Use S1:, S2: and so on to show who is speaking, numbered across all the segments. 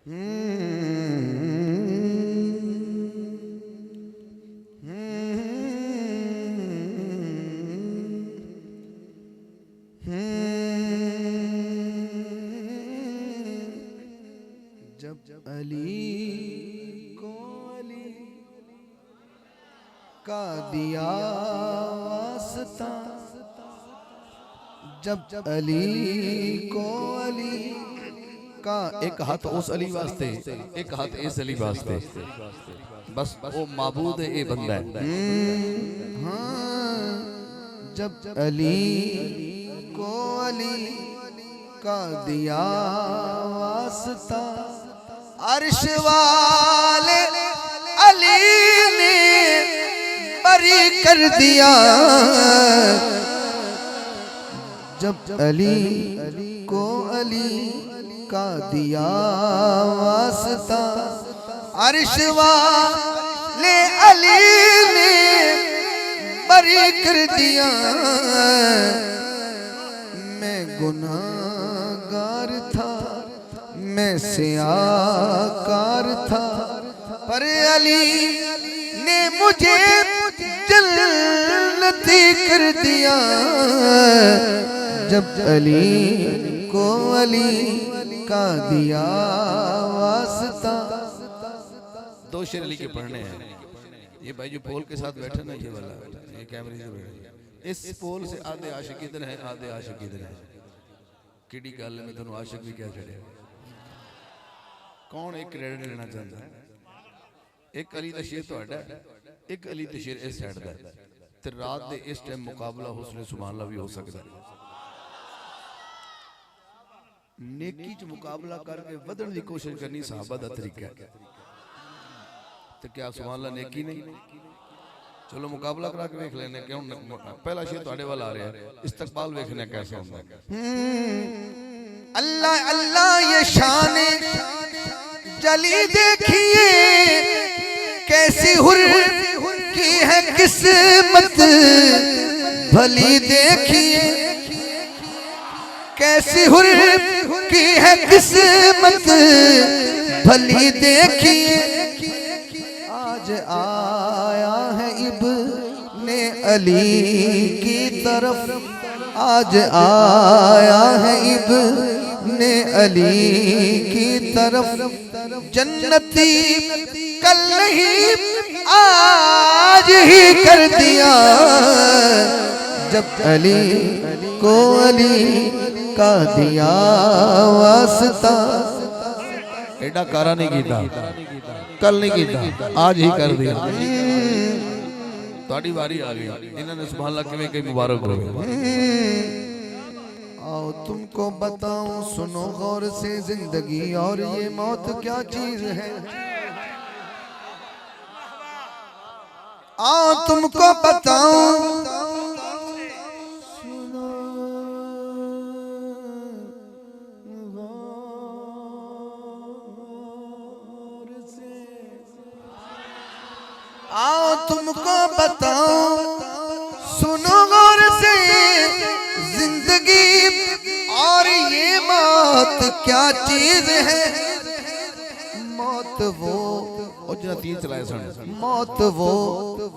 S1: जब अली को अली का दिया वास्ता, जब अली को अली का, एक हाथ उस अली वास्ते, एक हाथ इस अली वास्ते, बस वो माबूद है, ये बंदा है। हाँ, जब अली को अली का दिया वास्ता, अर्श वाले अली ने बरी कर दिया। जब अली को अली का दिया वास्ता, अर्श वाले अली ने बरी कर दिया। मैं गुनाहगार था, मैं सियाकार था, पर अली ने मुझे जन्नती कर दिया। जब अली को अली का दिया वास्ता। दो शेर अली के पढ़ने हैं। ये भाई जो पोल के साथ बैठे ना, ये वाला, ये कैमरे से बैठे, इस पोल से आधे आशिक इधर है, आधे आशिक इधर है। किडी गल में तुम आशिक भी क्या चढ़े। कौन एक क्रेडिट लेना चाहता है? एक अली दा शेर तुहाडा, एक अली दा शेर इस साइड दा, ते रात दे इस टाइम मुकाबला हुस्न सुभान अल्लाह भी हो सकता है। नेकी च मुकाबला करके वधण दी कोशिश करनी सहाबा दा तरीका है। तो क्या सुभान अल्लाह नेकी नहीं? चलो मुकाबला करा के देख लेने। क्यों? पहला शेर तुहाडे वाल आ रहा है, इस्तकबाल देखने कैसा होता है। अल्लाह अल्लाह ये शान जली देखिए, कैसी हुर की है किस्मत भली देखिए, कैसी हुर की है किस्मत भली देखिए। आज आया है इब्ने अली की तरफ, आज आया है इब्ने अली की तरफ। जन्नती कल नहीं आज ही कर दिया। जब अली को अली का दिया वास्ता। एडा कारा नहीं कीता, कल नहीं कीता, आज ही कर दिया। थोड़ी बारी आ गई, इन्होंने सुभान अल्लाह किवें कई मुबारक हो। आओ तुमको बताऊं, सुनो गौर से, जिंदगी और ये मौत क्या चीज है। आओ तुमको बताऊं, आओ तुमको बताऊं, सुनो गौर से, जिंदगी और ये मौत क्या चीज है। मौत वो तीन चलाए सन, मौत वो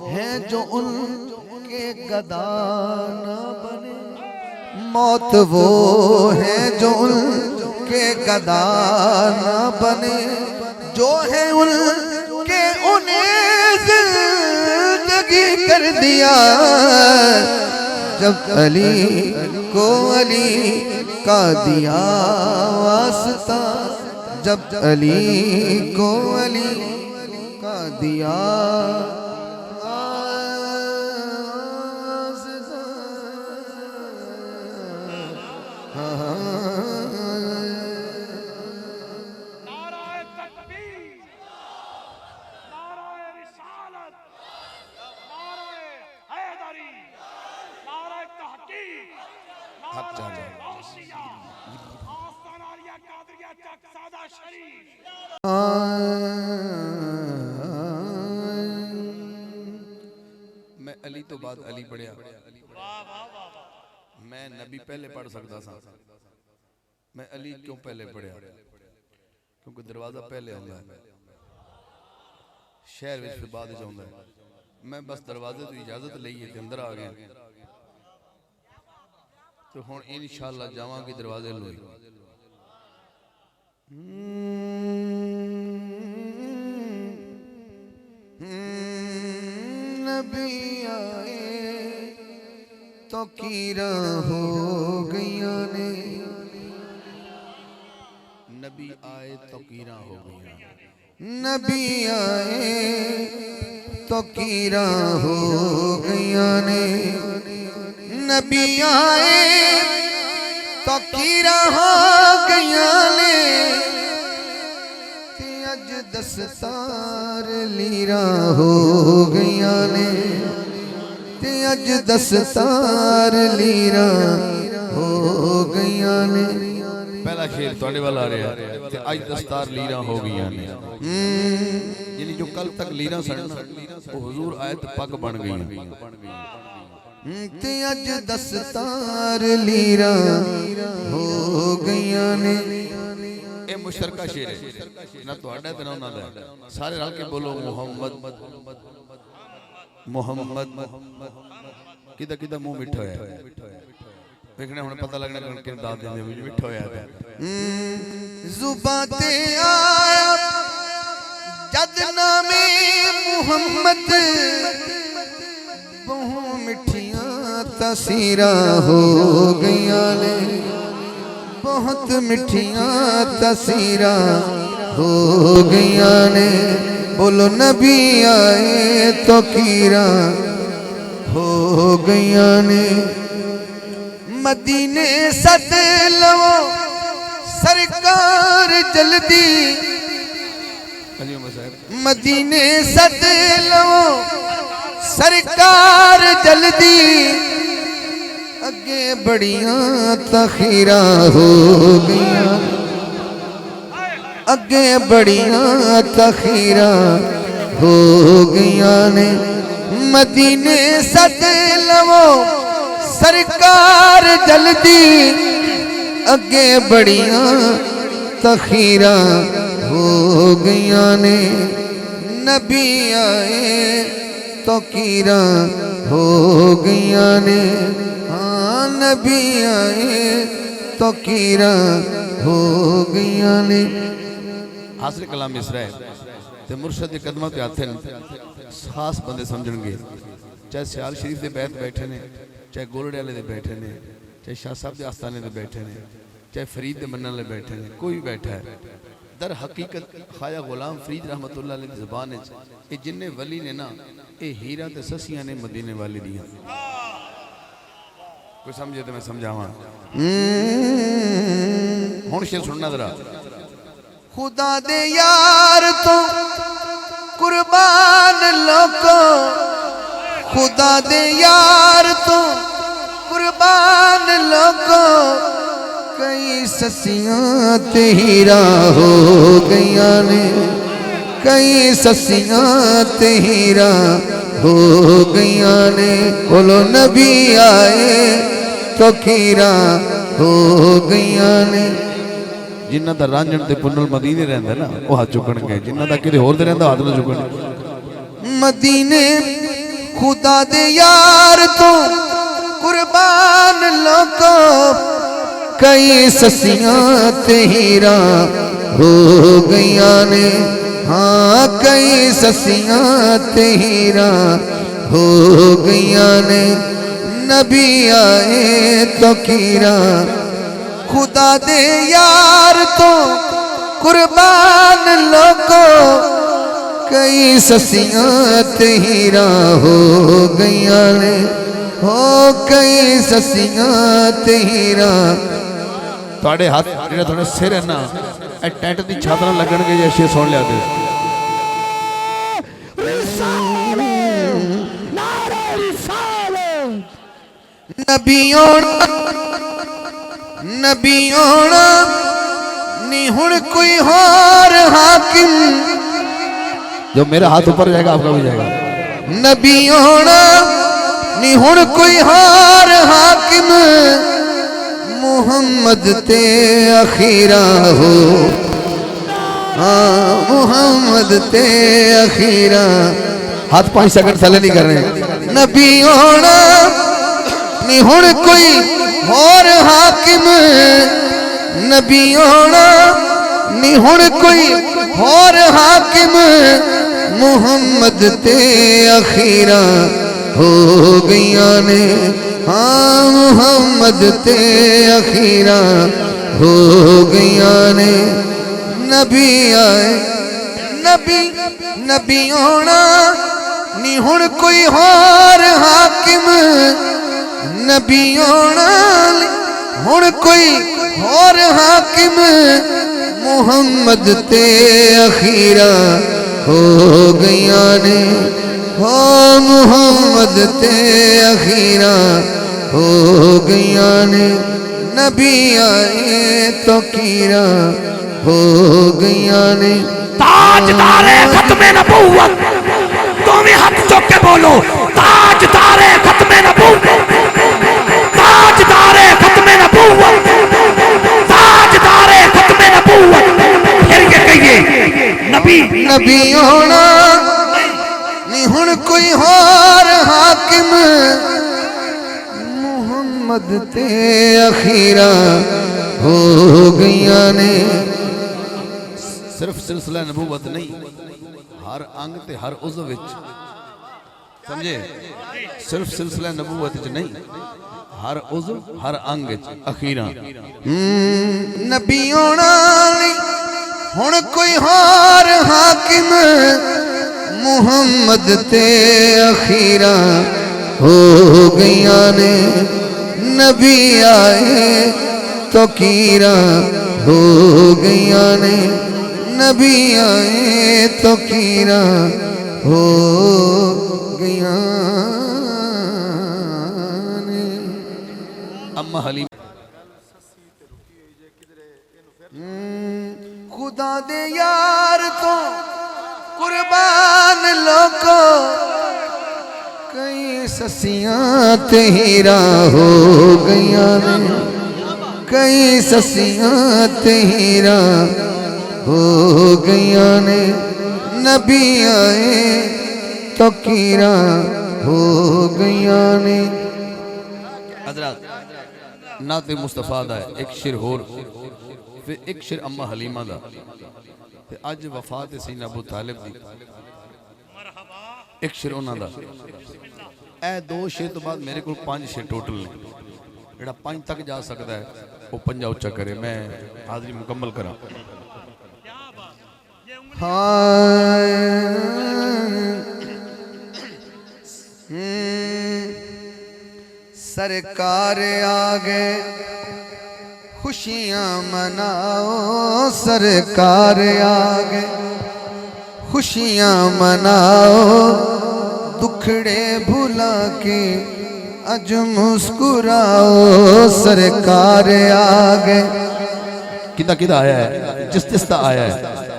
S1: है जो उनके गदा न बने। मौत वो है जो उनके गदा न बने, जो है उनके उन्हें जिंदगी कर दिया। जब अली को अली का दिया वास्ता, जब अली को अली का दिया मैं अली तो बाद अली पढ़िया, मैं नबी पहले पढ़ सकता था, मैं अली क्यों पहले पढ़िया? क्योंकि दरवाजा पहले आता है शहर में, फिर बाद में आता है। मैं बस दरवाजे तो इजाजत ली है अंदर आ गया, तो हुण इंशाअल्लाह जावांगे दरवाजे लोई। नबी आए तो कीरा हो गया ने, नबी आए तो कीरा हो गया, नबी आए तो कीरा हो गया ने, नबी आए तो कीरा हो गया ने, ते अज दस्तार लीरा हो गया ने, ते अज दस्तार लीरा हो गया ने। पहला शेर तुहाडे वाल आ रहा है, ते अज दस्तार लीरा हो गई ने। यानी जो कल तक लीरा सन वो हुजूर आए तो पग बन गई, ते अज दस्तार लीरा हो गई ने। ये मुशतरका शेर है ना तुहाडा ते ना उन्हां दा, सारे रल के बोलो मोहम्मद मोहम्मद। किदा किदा मुंह मिठा होया देखने, हुण पता लगना कि दाद देंदे मिठा होया है। जुबां ते आया जद नामे मोहम्मद, बहु मिठियां तसीरा हो गईयां ने, बहुत मिठियां तसीरा हो गईयां ने। बोलो नबी आए तो कीरा हो गईयां ने। मदीने सद लवो सरकार जल्दी, मदीने सद लवो सरकार जल्दी, अगे बड़ियां तखीरा हो गईयां, अगे बड़ियां तखीरा हो गईयां ने। मदीने सद लवो सरकार जल्दी, अगे बड़ियां तखीरा हो गईयां ने। नबी आए तो कीरा हो गईयां ने, हाँ नबी आए तो कीरा हो गईयां ने। हासिल कलाम मिसरा है ते मुर्शद के कदमां ते हाथे खास बंदे समझणगे, चाहे सियाल शरीफ दे बैठ बैठे ने, चाहे गोलड़े वाले दे बैठे ने, चाहे शाह साहब के आस्थाने दे बैठे ने, चाहे फरीद दे मन्नन वाले बैठे ने, कोई भी बैठा है। दर हकीकत खाया गुलाम फरीद रहमतुल्लाह अलैह दी ज़बान ये जिन्ने वली ने ना, ये हीरा ते ससियां ने मदीने वाली दियां। कोई समझे तो मैं समझावां। हुण शेर सुनना जरा। खुदा दे यार तो कुर्बान लोको, खुदा दे यार तो कुर्बान लोको, कई ससियां ते हीरा हो गईयां ने, कई ससियां ते हीरा हो गईयां ने। बोलो नबी आए तो कीरा हो गईयां ने। जिन्ना दा रांझण ते पुन्नल मदीने रहिंदा ना वो हाथ चुकणगे, जिन्ना दा किते होर दे रहिंदा हाथ ना चुकण। मदीने खुदा दे यार तो कुर्बान लोको, कई ससियां ते हीरा हो गईयां ने, हाँ कई ससियां ते हीरा हो गईयां ने। नबी आए तो कीरा, खुदा दे यार तो कुर्बान लोको, कई ससियां ते हीरा हो गईयां ने, हो कई ससियां ते हीरा। तुहाडे हाथ जेड़ा तुहाडा सिर है ना, ए टेंट दी छत नाल लगणगे जे शेर सुन लिया ते। नबी आना, नबी आना नी हुण कोई होर हाकिम, जो मेरा हाथ ऊपर जाएगा आपका भी जाएगा। नबी आना नी हुण कोई होर हाकिम, मोहम्मद ते अखीरा हो। हाँ मुहम्मद ते अखीरा हाथ 5 सेकंड थले नहीं करने नबी होना नहीं हुण कोई और हाकिम नबी होना नहीं हुण कोई और हाकिम मुहम्मद ते अखीरा हो गईया ने हाँ मुहम्मद ते अखीरा हो गईया ने नबी आए नबी नबी होना नहीं हुण कोई और हाकिम नबी होना हुण कोई और हाकिम मुहम्मद ते अखीरा हो गईया ने हो मुहम्मद ते अखीरा हो गईया ने नबी आए तो कीरा हो गईया ने
S2: ताजदारे खत्मे नबूवत तुम्हें हाथ चुक के बोलो ताजदारे खत्मे नबूवत ताजदारे खत्मे नबूवत ताजदारे खत्मे नबूवत फिर के कहिए नबी
S1: नबी होना नहीं हुण कोई और हाकिम मुहम्मद ते अखीरा हो गईया ने सिर्फ सिलसिला नबूवत नहीं हर अंग ते हर उज़्व विच समझे सिर्फ सिलसिला नबूवत च नहीं हर उज़्व हर अंग विच अखीरा नबी होना नहीं हुण कोई और हाकिम मुहम्मद ते अखीरा हो गईया ने नबी आए तो कीरा हो गईया ने नबी आए तो कीरा हो गईया ने अम्मा हलीम खुदा दे यार तो कुर्बान लोको कई ससियां तेरा हो गईया ने कई ससियां तेरा हो गईया ने नबी आए तो कीरा हो गईया ने हज़रत नाते मुस्तफा दा एक शेर होर फिर एक शेर अम्मा हलीमा दा ते अज वफात सैयदना अबू तालिब दी एक शेर उन्हां दा ए 2 शेर तो बाद मेरे को 5 शेर टोटल ने जेड़ा 5 तक जा सकता है वो 5 उच्चा करे मैं हाज़री मुकम्मल करा सरकार आ गए खुशियां मनाओ सरकार आ गए खुशियां मनाओ दुखड़े भुला के अज मुस्कुराओ सरकार आ गए किदा किदा आया है जिस दा आया है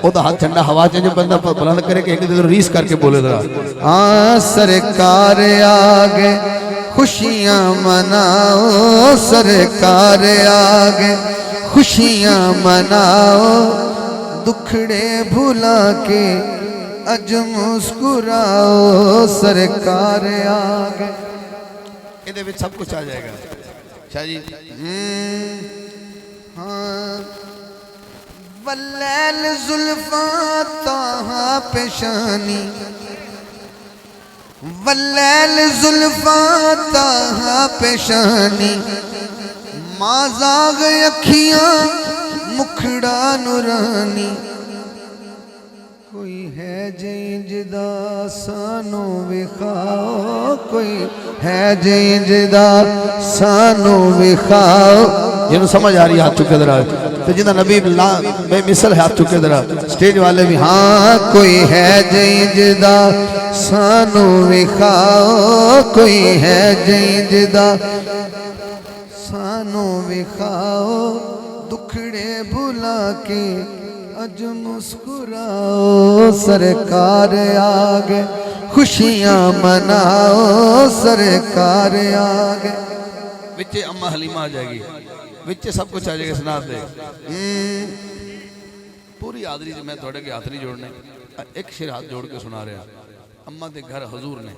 S1: ओदा हाथ ठंडा हवा च जो बंदा बुलंद करे कि एक दिन रीस करके बोले जरा हाँ सरकार आ गए खुशियां मनाओ सरकार आ गए खुशियां मनाओ दुखड़े भुला के अज मुस्कुराओ सरकार आ गए ये सब कुछ आ जाएगा शाह जी हाँ वल्लैल जुल्फा ताहा पेशानी वल्लैल जुल्फा ताहा पेशानी माज़ाग अखियां मुखड़ा नूरानी कोई है जिंदा सानू विखाओ कोई है जिंदा सानू विखाओ जिन्हों समझ आ रही हाथ चुके जरा तो जिंदा नबी बेमिसल हाथ चुके जरा स्टेज वाले भी हाँ कोई है जिंदा सानू विखाओ कोई है जिंदा सानू विखाओ दुखड़े भुला के अज मुस्कुराओ सरकार आ गए खुशियां मनाओ सरकार आ गए विच अम्मा हलीमा आ जाएगी विच सब कुछ आ जाएगा सुना दे पूरी हाजरी से मैं थोड़े के हाथ नहीं जोड़ने, एक शेर हाथ जोड़ के सुना रहा। अम्मा के घर हजूर ने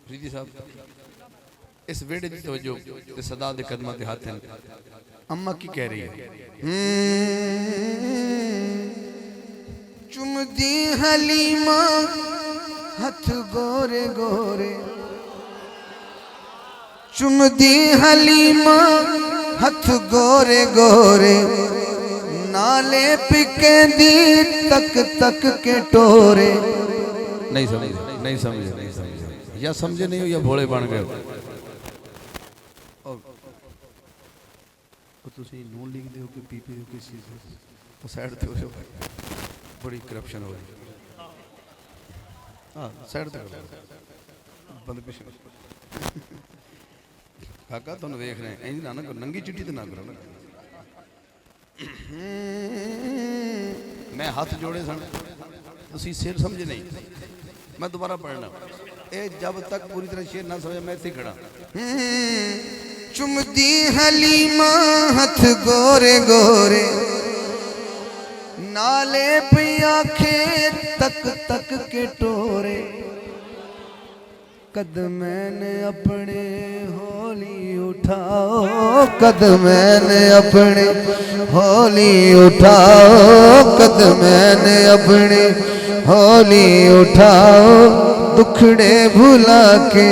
S1: फ्रीदी साहब इस वेड़े की तवज्जो ते सदा दे कदमां ते हाथ हैं। अम्मा की कह रही है,
S3: चुमदी हलीमा हथ गोरे गोरे, चुमदी हलीमा हथ गोरे गोरे, नाले पिके दी तक तक के टोरे।
S1: नहीं समझे, नहीं समझे, नहीं समझे, या समझे नहीं हो या भोले बन गए। तुसी नून लिख दो कि पीपी हो किस चीज़ वो साइड पे हो जाओ, बड़ी करप्शन हो रही। हाँ साइड तक बंद पिछे काका तुम वेख रहे हैं इंज ना करो, नंगी चिट्ठी तो ना करो ना। मैं हाथ जोड़े सन, तुसी सिर समझे नहीं। मैं दोबारा पढ़ना, ए जब तक पूरी तरह शेर ना समझे मैं इत्थे खड़ा।
S3: चुमदी हलीमा हथ गोरे गोरे, नाले पिया खे तक तक के टोरे। कद मैंने अपने होली उठाओ, कद मैंने अपने होली उठाओ, कद मैंने अपने होली उठाओ, दुखड़े भुला के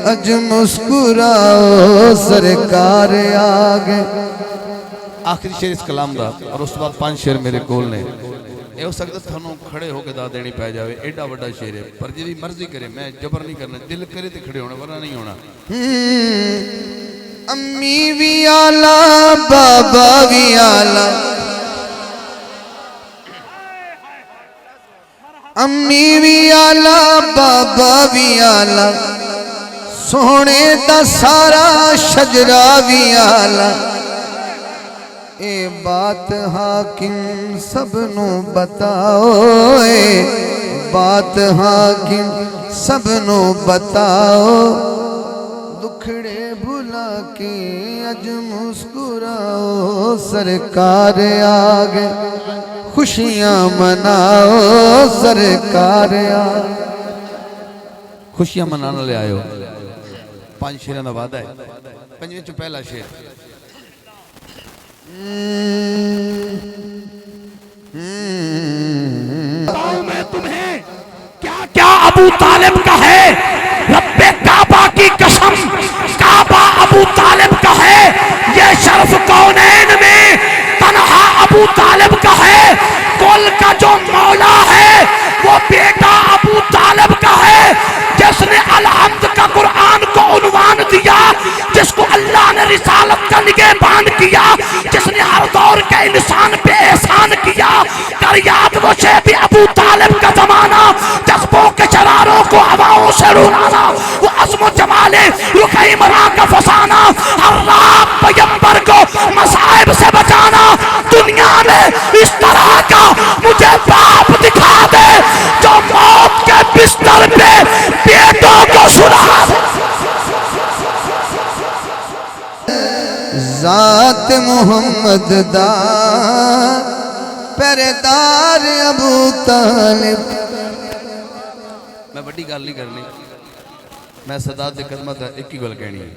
S3: अज मुस्कुराओ सरकार आगे।
S1: आखिरी शेर इस कलाम का और उस बाद 5 शेर मेरे कोल ने। ये हो सकता थानों खड़े होकर दा देनी पै जाए, एडा बड़ा शेर है, पर जी मर्जी करे मैं जबर नहीं करना, दिल करे तो खड़े होना वरना नहीं होना।
S3: अम्मी भी आला बाबा भी आला, अम्मी भी आला बाबा भी आला, सोने दा सारा शजरा भी आला। ए बात हाकिम सबनू बताओ, ए बात हाकिम सबनू बताओ, दुखड़े भुला के अज मुस्कुराओ सरकार आगे, खुशियां मनाओ सरकार आगे।
S1: खुशियां मनाने ले आयो। 5 शेरों का वादा है। 5वें चो पहला शेर,
S2: मैं तुम्हें क्या क्या अबू तालिब का है, रब्बे काबा की कसम, काबा अबू तालिब का है, ये शर्फ कौनैन में तन्हा अबू तालिब का है। कुल का जो मौला है वो बेटा अबू तालिब का है, जिसने अलहम्द का कुरान को उन्वान दिया, जिसको अल्लाह ने रिसालत का निगहबान किया, जिसने हर दौर के इंसान पे एहसान किया। कर याद वो शैबी अबू तालिब का जमाना, जज्बों के शरारों को हवाओं से रुलाना, वो अज़्म जमाले रुखई मरा का फसाना, हर रात पैगंबर को मसाइब से बचाना। दुनिया में इस तरह का मुझे बाप दिखा दे जो मौत के बिस्तर पे बेटों को सुना।
S3: जात मोहम्मद दा पहरेदार अबू तालिब।
S1: मैं बड़ी गल नहीं करनी, मैं सदा दे कदमां दा एक ही गल कहनी है।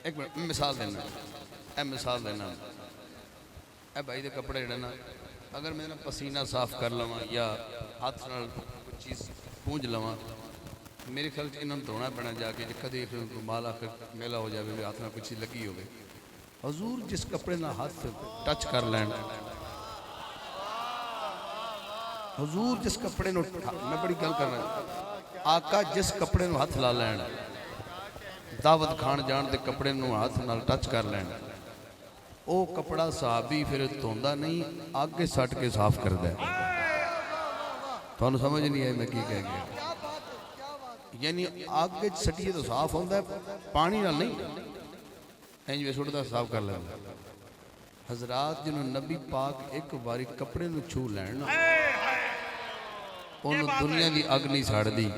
S1: एक मिनट मिसाल देना, ए मिसाल देना, ए भाई दे कपड़े जड़े ना अगर मैं ना पसीना साफ कर लवां या हाथ नाल कोई चीज़ पूंज लवां, मेरे ख्याल इन्होंने धोना पैना जाके, कदे माल आकर मेला हो जाए हाथ में कुछ लगी हो। हजूर जिस कपड़े ना हाथ टच कर लैन, हजूर जिस कपड़े नो, मैं बड़ी गल करना, आका जिस कपड़े नो हाथ ला लैन, दावत खान जान दे कपड़े नो हाथ नाल टच कर लैन, वो कपड़ा सहाबी फिर धोंदा नहीं, आगे सट के साफ करदा है। तुहानू समझ नहीं आई मैं की कह गया? यानी आगे सटिए तो साफ होता है, पानी नाल नहीं, इंज वे सुटदा साफ कर लेंदा। हजरात जिन्होंने नबी पाक एक बारी कपड़े नू छू लैन, उन्होंने दुनिया की अग नहीं साड़दी।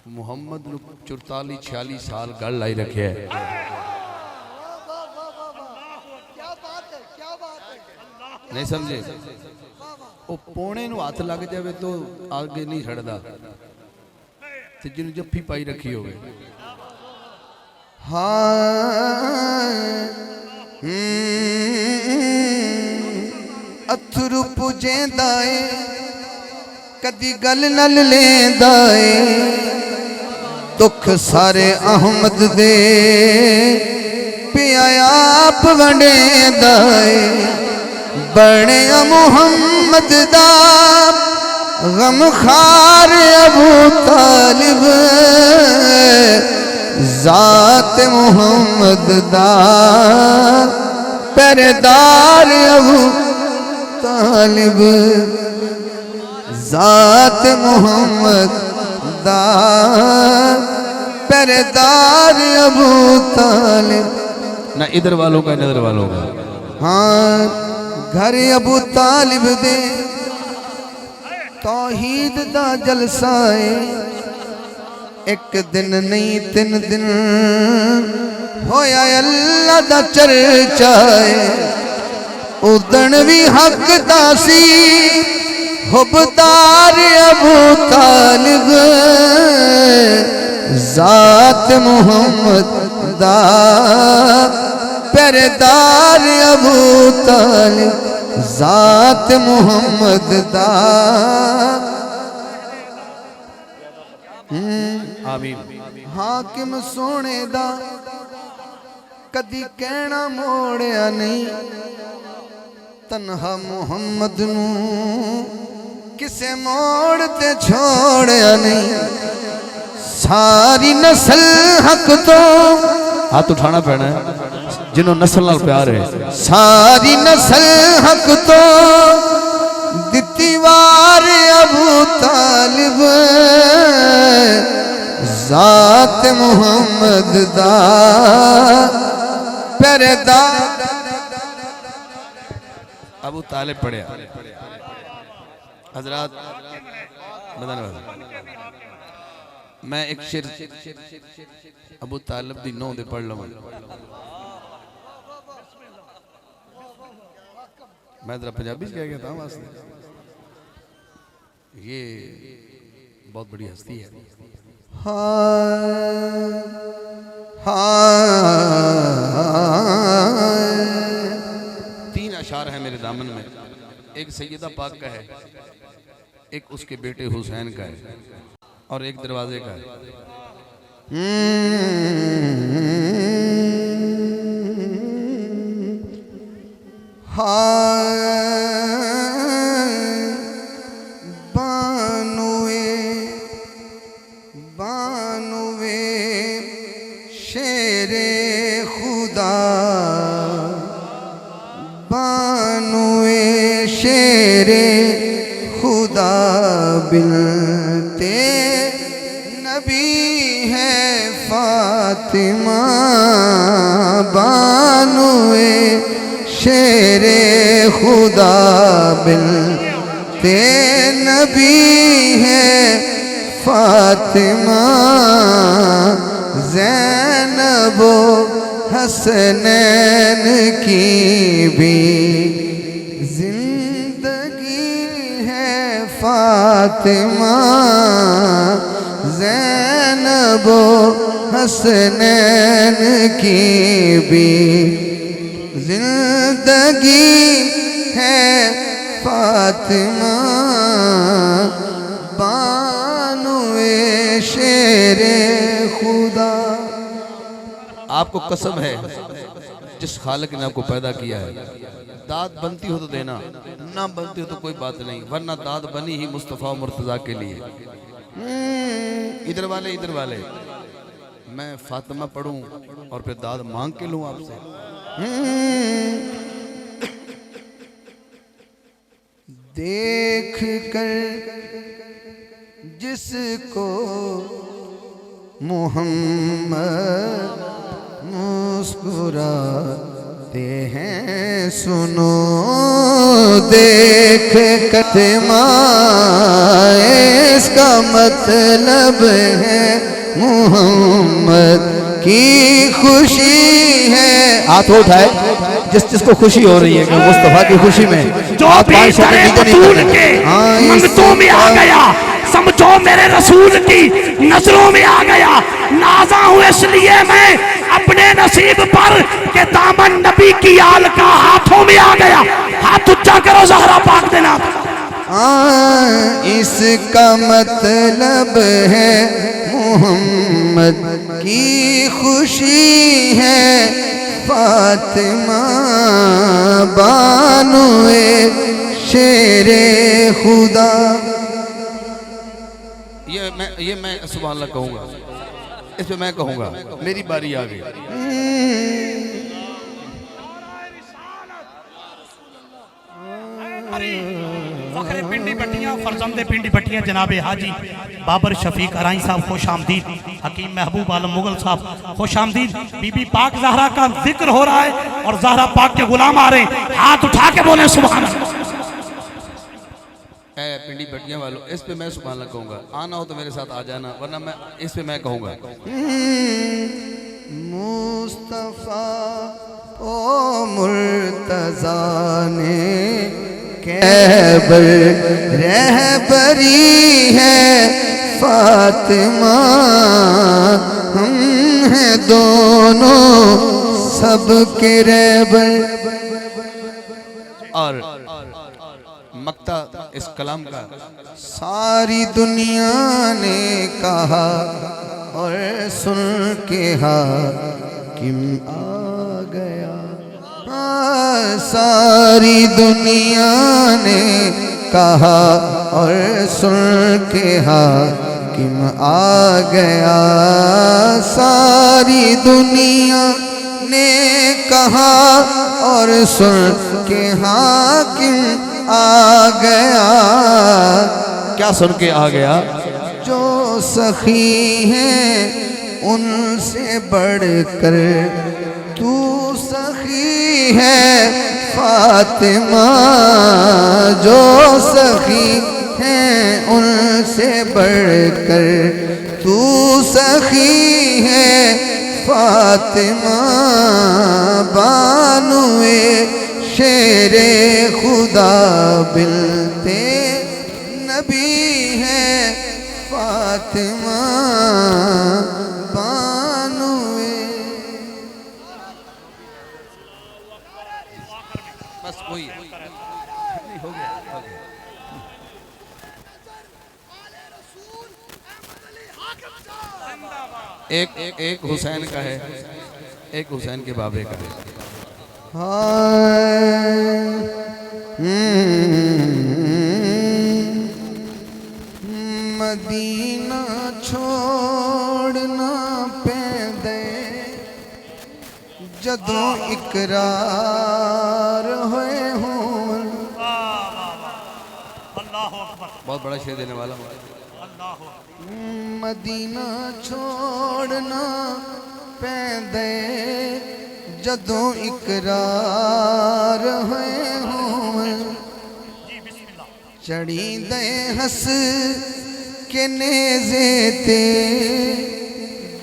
S1: मुहम्मद नू 44-46 साल गल लाई रखे है। नहीं समझे वो पौने ਨੂੰ ਹੱਥ ਲੱਗ ਜਾਵੇ तो आगे नहीं ਛੱਡਦਾ ਤੇ ਜਿਹਨੂੰ ਜੱਫੀ ਪਾਈ ਰੱਖੀ ਹੋਵੇ
S3: अथरू पुजेंदा ए कदी गल नल लेंदा ए दुख सारे अहमद दे पिया आप वंडेंदा ए बने मुहम्मद दा गम खार अबू तालिब जात मुहम्मद दा पहरेदार अबू तालिब जात मुहम्मद दा पहरेदार अबू तालिब
S1: ना इधर वालों का नजर वालों का
S3: हाँ घर अबू तालिब दे तौहीद दा जलसा है एक दिन नहीं 3 दिन होया अल्लाह दा चर्चा है उदण भी हक दासी हुबदार अबू तालिब जात मुहम्मद दा पहरेदार अबू तालिब जात मुहम्मद दा
S1: आमीन
S3: हाकिम सोने दा कदी कहना मोड़िया नहीं तन्हा मुहम्मद नू किसे मोड़ ते छोड़िया नहीं सारी नस्ल हक तो
S1: हाथ उठाना पैना है जिन्हों नस्ल नाल प्यार है
S3: सारी नस्ल हक तो दिती वार अबू तालिब जात मुहम्मद दा पहरेदार
S1: अबू तालिब पढ़िया हजरात मैं एक शेर अबू तालिब दी नौ दे पढ़ लवां मैं जरा पंजाबी कह गया था वास्ते ये बहुत बड़ी हस्ती है तीन अशार है मेरे दामन में एक सैयदा पाक का है एक उसके बेटे हुसैन का है और एक दरवाजे का है
S3: बानुए शेरे खुदा बानुए शेरे खुदा बिनते नबी है फातिमा बानुए शेरे खुदा बिनते नबी है फातिमा ज़ैनबो हसनैन की भी जिंदगी है फातिमा ज़ैनबो हसनैन की भी जिंदगी है फातिमा बानुए शेरे खुदा।
S1: आपको कसम है जिस खालिक ने आपको पैदा किया है, दाद बनती हो तो देना, ना बनती हो तो कोई बात नहीं, वरना दाद बनी ही मुस्तफ़ा और मुर्तज़ा के लिए। इधर वाले मैं फातिमा पढ़ूं और फिर दाद मांग के लूं आपसे।
S3: देख कर जिसको मुहम्मद मुस्कुराते हैं सुनो, देख कर इसका मतलब है मुहम्मद की खुशी है। हाथ उठाए जिसको खुशी हो रही है कि मुस्तफा की खुशी में
S2: जो भी तेरे बतूल के मंगतों में आ गया, समझो मेरे रसूल की नजरों में आ गया। नाजा हूं इसलिए मैं अपने नसीब पर के दामन नबी की आल का हाथों में आ गया। हाथ उच्चा करो ज़हरा पाक देना।
S3: इसका मतलब है मोहम्मद की खुशी है। फातिमा बानुए शेरे खुदा।
S1: ये मैं सुभान अल्लाह कहूँगा, इस पे मैं कहूँगा, मेरी बारी आ गई।
S2: फ़ख्रे पिंडी बट्टियां, फरजंदे पिंडी बट्टियां जनाबे हाजी बाबर शफीक अराई साहब खुश आमदीद। हकीम महबूब आलम मुगल साहब खुश आमदीद। बीबी पाक ज़हरा का जिक्र हो रहा है और ज़हरा पाक के गुलाम आ रहे हैं। हाथ उठा के बोले सुभान अल्लाह।
S1: पिंडी बटिया वालों, इस पे मैं सुभान अल्लाह कहूँगा। आना हो तो मेरे साथ आ जाना, वरना मैं इस पे मैं कहूँगा।
S3: मुस्तफा ओ मुर्तजा ने कैबर रहबरी है। फातिमा हम हैं दोनों सबके रहबर।
S1: और मक्ता इस कलाम का
S3: सारी दुनिया ने कहा और सुन के हाकिम आ गया। सारी दुनिया ने कहा और सुन के हाकिम आ गया। सारी दुनिया ने कहा और सुन के हाकिम आ गया।
S1: क्या सुन के आ गया?
S3: जो सखी हैं उनसे बढ़कर तू सखी है फातिमा। जो सखी हैं उनसे बढ़कर तू सखी है फातिमा। बानुए शेरे खुदा बिलते नबी है फातिमा बानुए।
S1: बस वही हो गया। एक हुसैन का है, एक हुसैन के बाबे का है।
S3: मदीना छोड़ना पैंदे जदों इकरार होए हों।
S1: बहुत बड़ा शेर देने वाला हूँ।
S3: मदीना छोड़ना पैंदे जदों इकरार होए हों। चढ़ी दे हस के नेज़े ते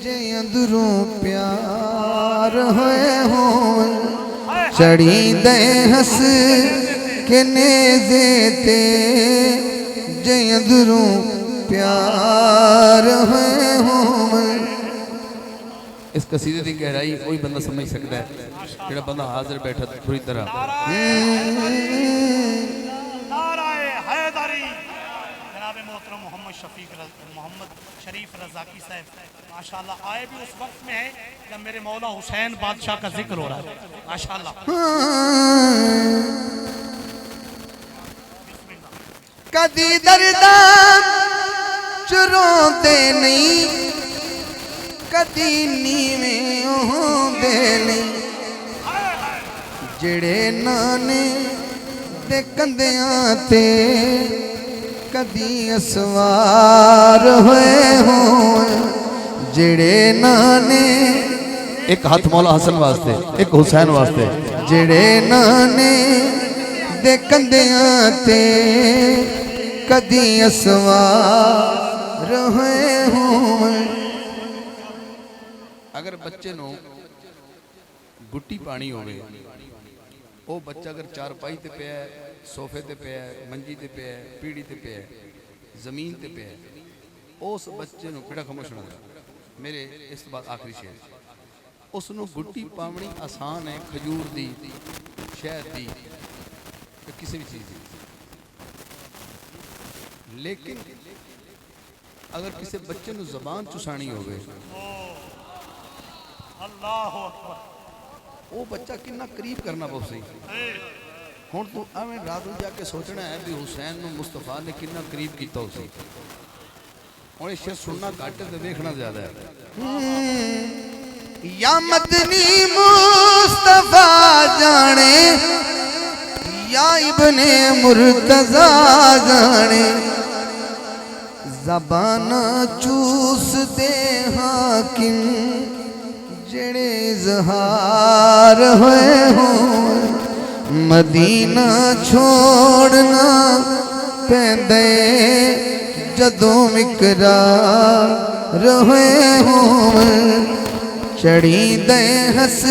S3: जे अंदरों प्यार होए हों। चढ़ी दे हस के नेज़े ते जे अंदरों प्यार होए हों।
S1: इस कसीदे की गहराई कोई बंदा समझ सकता है जेड़ा बंदा हाजिर बैठा पूरी तरह। मोहम्मद शरीफ रज़ाकी साहब माशाल्लाह आए भी उस वक्त में है जब मेरे मौला हुसैन बादशाह का जिक्र हो रहा है माशाल्लाह।
S3: कदी दर्दा चुरोंदे नहीं कदी नीवें होंदे नहीं। जेड़े नाने दे कंधियां ते कदी असवार होए हों। जेड़े नाने
S1: एक हाथ मौला हसन वास्ते, एक हुसैन वास्ते।
S3: जेड़े नाने दे कंधियां ते कदी असवार होए हों।
S1: अगर बच्चे नो गुट्टी पानी होवे वो बच्चा अगर चारपाई ते पिया है, सोफे ते पिया है, मंजी ते पिया है, पीढ़ी ते पिया है, जमीन ते पिया है, उस बच्चे नो किड़ा खामोश होना। मेरे इस बाद आखिरी शेर, उसनों गुट्टी पावनी आसान है खजूर दी, शहद दी, किसी भी चीज़ दी, लेकिन अगर किसी बच्चे को जबान चुसानी होवे वो बच्चा कितना करीब करना पौसी। हुण तू एवें रात को जाके सोचना है भी हुसैन नूं मुस्तफा ने कितना करीब किया उसी। हुण इह शेर सुनना घट ते देखना ज्यादा है।
S3: या मदनी मुस्तफा जाने या इब्ने मुर्तजा जाने ज़बान चूस दे हाकिम जेड़े इज़हार होए हों मदीना छोड़ना पैंदे जदों इकरार होए हों चढ़ी दे हस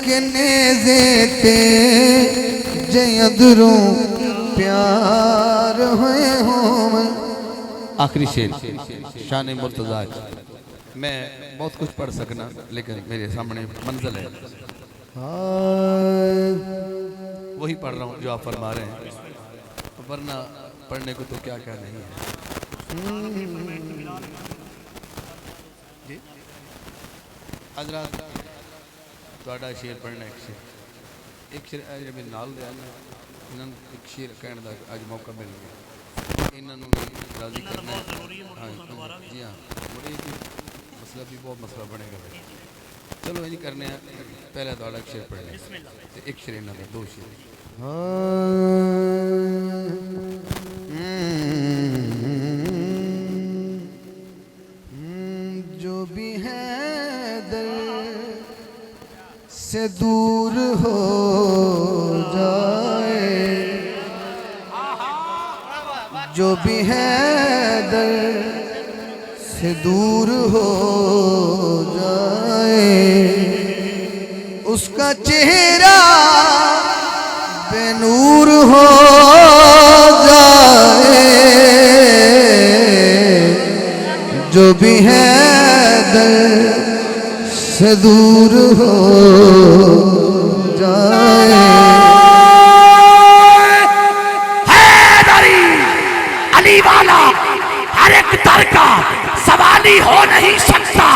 S3: के नेज़े ते जे अदरों प्यार होए हों।
S1: आखिरी शेर शान मुर्तज़ा। मैं बहुत कुछ पढ़ सकना लेकिन मेरे सामने मंजिल है, वही पढ़ रहा हूँ जो आप फरमा रहे हैं, वरना पढ़ने को तो क्या क्या नहीं है। आज रात ਤੁਹਾਡਾ शेर पढ़ना एक शेर मेरे नाल दे इन्होंने एक शेर कहने का अज मौका मिल गया, इन्होंने भी राजी करना है। हाँ जी हाँ, बड़े मसला भी बहुत मसला बनेगा। चलो ये करने हैं, पहले थोड़ा एक शेर पढ़ना एक शेर इन्होंने दो शेर।
S3: जो भी है दर से दूर हो जाए, जो भी है दर से दूर हो जाए, उसका चेहरा बेनूर हो जाए, जो भी है दर से दूर हो जाए।
S2: हैदरी अली वाला हर एक दर का सवाली हो नहीं सकता,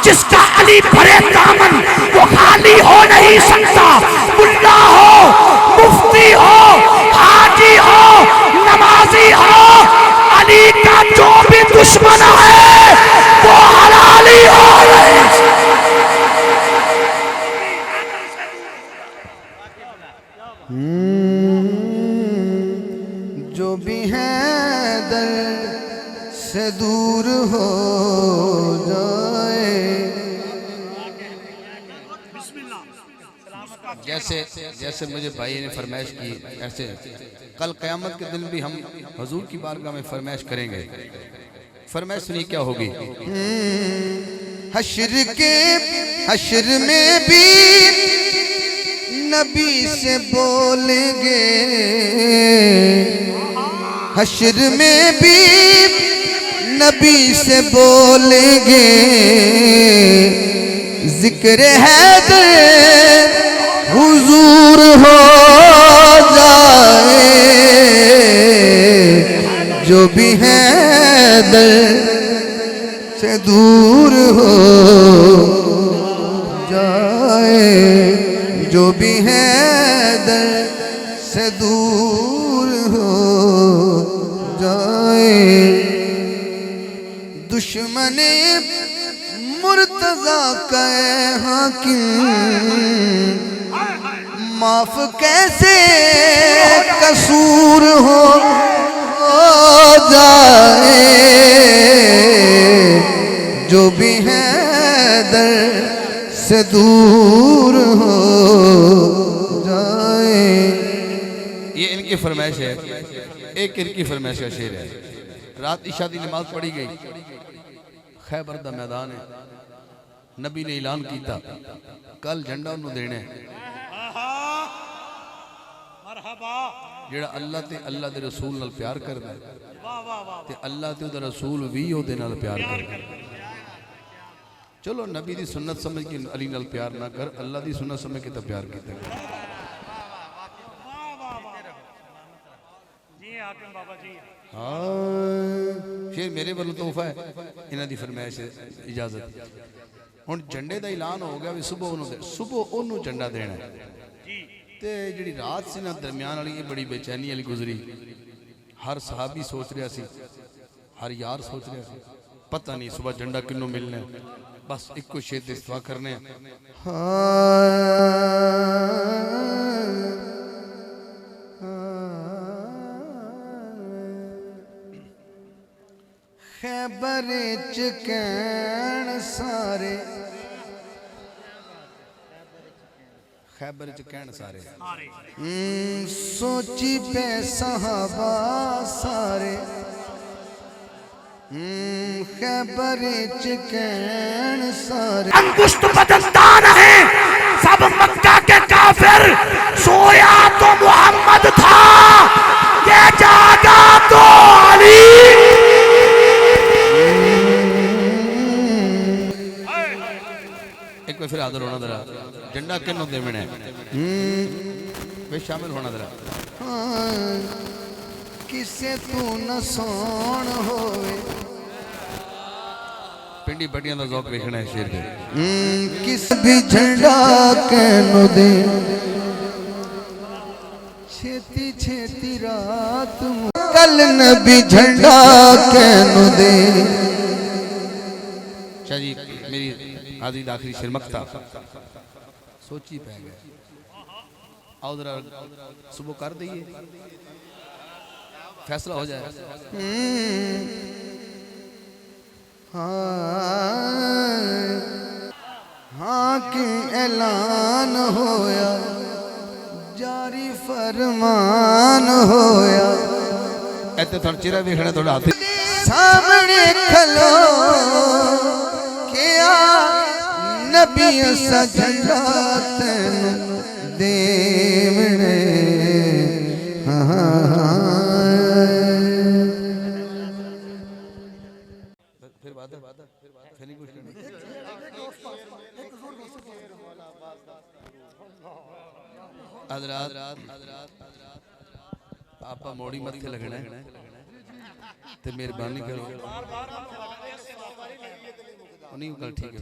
S2: जिसका अली भरे दामन वो खाली हो नहीं सकता। मुल्ला हो, मुफ्ती हो, हाजी हो, नमाजी हो, अली का जो भी दुश्मन है वो हलाली हो नहीं सकता।
S3: जो भी है दर से दूर हो जाए।
S1: जैसे जैसे मुझे भाई ने फरमाइश की, ऐसे कल क़यामत के दिन भी हम हुजूर की बारगाह में फरमाइश करेंगे। फरमाइश सुनिए क्या होगी।
S3: हश्र में भी नबी से बोलेंगे, हश्र में भी नबी से बोलेंगे, जिक्र हैदर हुजूर हो जाए, जो भी हैदर से दूर हो जाए, जो भी हैदर से दूर हो जाए। दुश्मने मुर्तज़ा का हाकिम माफ कैसे कसूर हो जाए, जो भी हैदर से दूर हो जाए।
S1: ये इनकी फरमाइश है। एक इनकी फरमाइश का शेर है। रात इशा की नमाज पढ़ी गई, खैबर दा मैदान है, नबी ने ऐलान किया कल झंडा उन्होंने देना है जेड़ा अल्लाह ते अल्लाह दे रसूल नाल प्यार करदा है ते अल्लाह ते उहदा रसूल भी ओहदे नाल प्यार करदा है। चलो नबी दी सुन्नत समझ के अली नाल प्यार ना कर, अल्लाह दी सुन्नत समझ के तो प्यार कीता हाँ फिर मेरे वालों तोहफा है इन्हां दी फरमाइश इजाजत। हुण झंडे दा ऐलान हो गया भी सुबह उन्होंने झंडा देना है ते जिहड़ी रात सी ना दरम्यान वाली ये बड़ी बेचैनी वाली गुजरी। हर सहाबी सोच रहा सी, हर यार सोच रहा सी पता नहीं सुबह झंडा किन्नों मिलना है, बस इको शेर ते इस्तवा करने
S3: खैबर च कहण सारे
S1: खैबर च कहण सारे
S3: सोची पे सहाबा सारे खैबर च कहण सारे
S2: अंगुष्ठ बदनदान है सब मक्का के काफिर, सोया तो मोहम्मद था ये जागा तो अली।
S1: एक बार फिर आदर होना जरा, झंडा किन्नों देना है वे शामिल होना जरा।
S3: किसे तू न सोण होवे
S1: पिंडी बटियां दा ज़ौक देखना है शेर के
S3: किस भी झंडा कहनो दे छेती छेती रात कल नबी झंडा कहनो दे।
S1: शाह जी मेरी आदि आखिरी शेर मक्ता सोची पै गए आओ जरा सुबह कर दइए फैसला हो जाए।
S3: हाकिम ऐलान होया जारी फरमान होया
S1: इत्थे तुहानू चेहरा वेखना थोड़ा हाथ
S3: सामने खलो क्या नबी असा झंडा तैनू देवने
S1: फिर बात फिर नहीं कुछ करना। हज़रात आपा मोड़ी मत्थे लगना है ते मेहरबानी करो नहीं गल ठीक है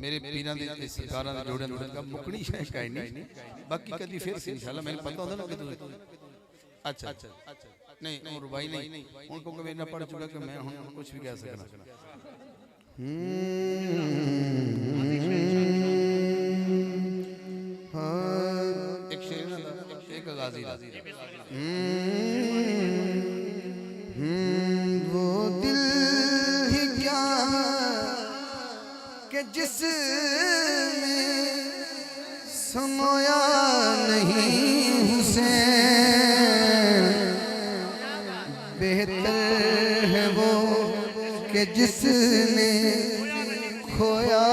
S1: मेरे पीरां दे सरकारां दे जोड़ियां का मुकनी शय का नहीं बाकी कदी फिर से इंशाल्लाह मैंने पता होंदा ना कि अच्छा नहीं वो रुबाई नहीं उनको मैं इतना पढ़ चुका कि मैं हुण कुछ भी कह सकना। एक शेर ना एक गाजी
S3: वो दिल ही क्या कि जिसमें समोया नहीं हुसैन बेहतर है वो कि जिसने खोया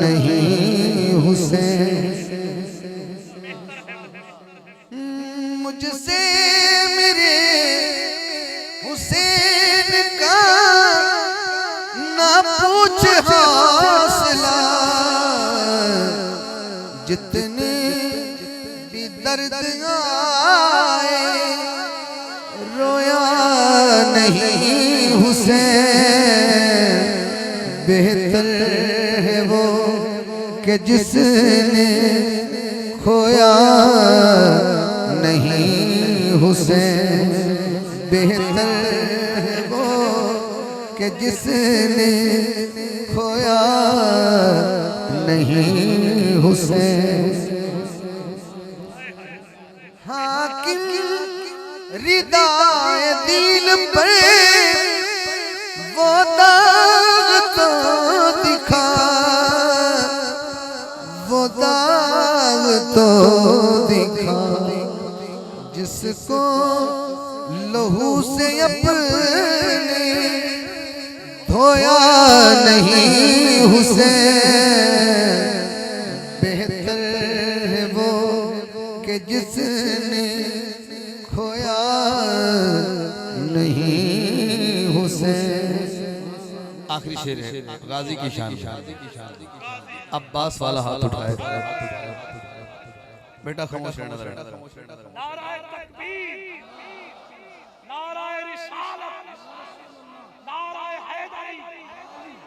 S3: नहीं हुसैन। मुझसे मेरे हुसैन का ना पूछ हौसला जितने भी दर्द आए रोया नहीं हुसैन बेहतर है वो कि जिसने खोया नहीं हुसैन बेहतर है वो कि जिसने खोया नहीं हुसैन। हाकिम रिदाए दिल पर वो दाग तो दिखा वो दाग तो दिखा जिसको लहू से अपने खोया नहीं हुसैन, बेहतर है वो कि जिसने खोया नहीं हुसैन।
S1: आखिरी शेर है गाजी की शान। अब्बास वाला हाथ उठाए। बेटा खामोश रहना जरा।
S2: नाराए तकबीर, नाराए रिसालत, नाराए हैदरी।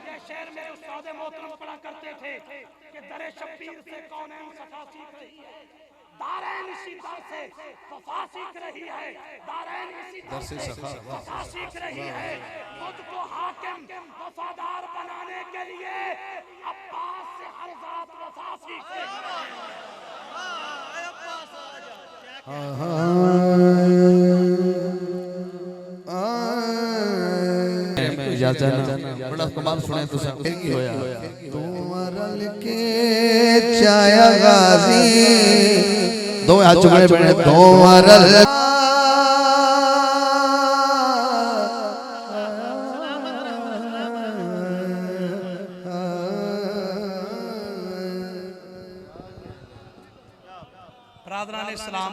S2: ये शेर मेरे उस्ताद मोहतरम पढ़ा करते थे कि दरे शब्बीर से कौनैन सफा सीख रही है, दारैन इसी दर से वफा सीख रही है, दारैन इसी दर से वफा सीख रही है। मुझको हाकिम वफादार बनाने के लिए अब्बास से हर जात वफा सीख रही है।
S1: बड़ा कमाल सुने तो सब की होया।
S3: तुमरल के चाया गाजी, दो हाथ चुकड़े बने तुमरल।
S2: बरादरान इस्लाम।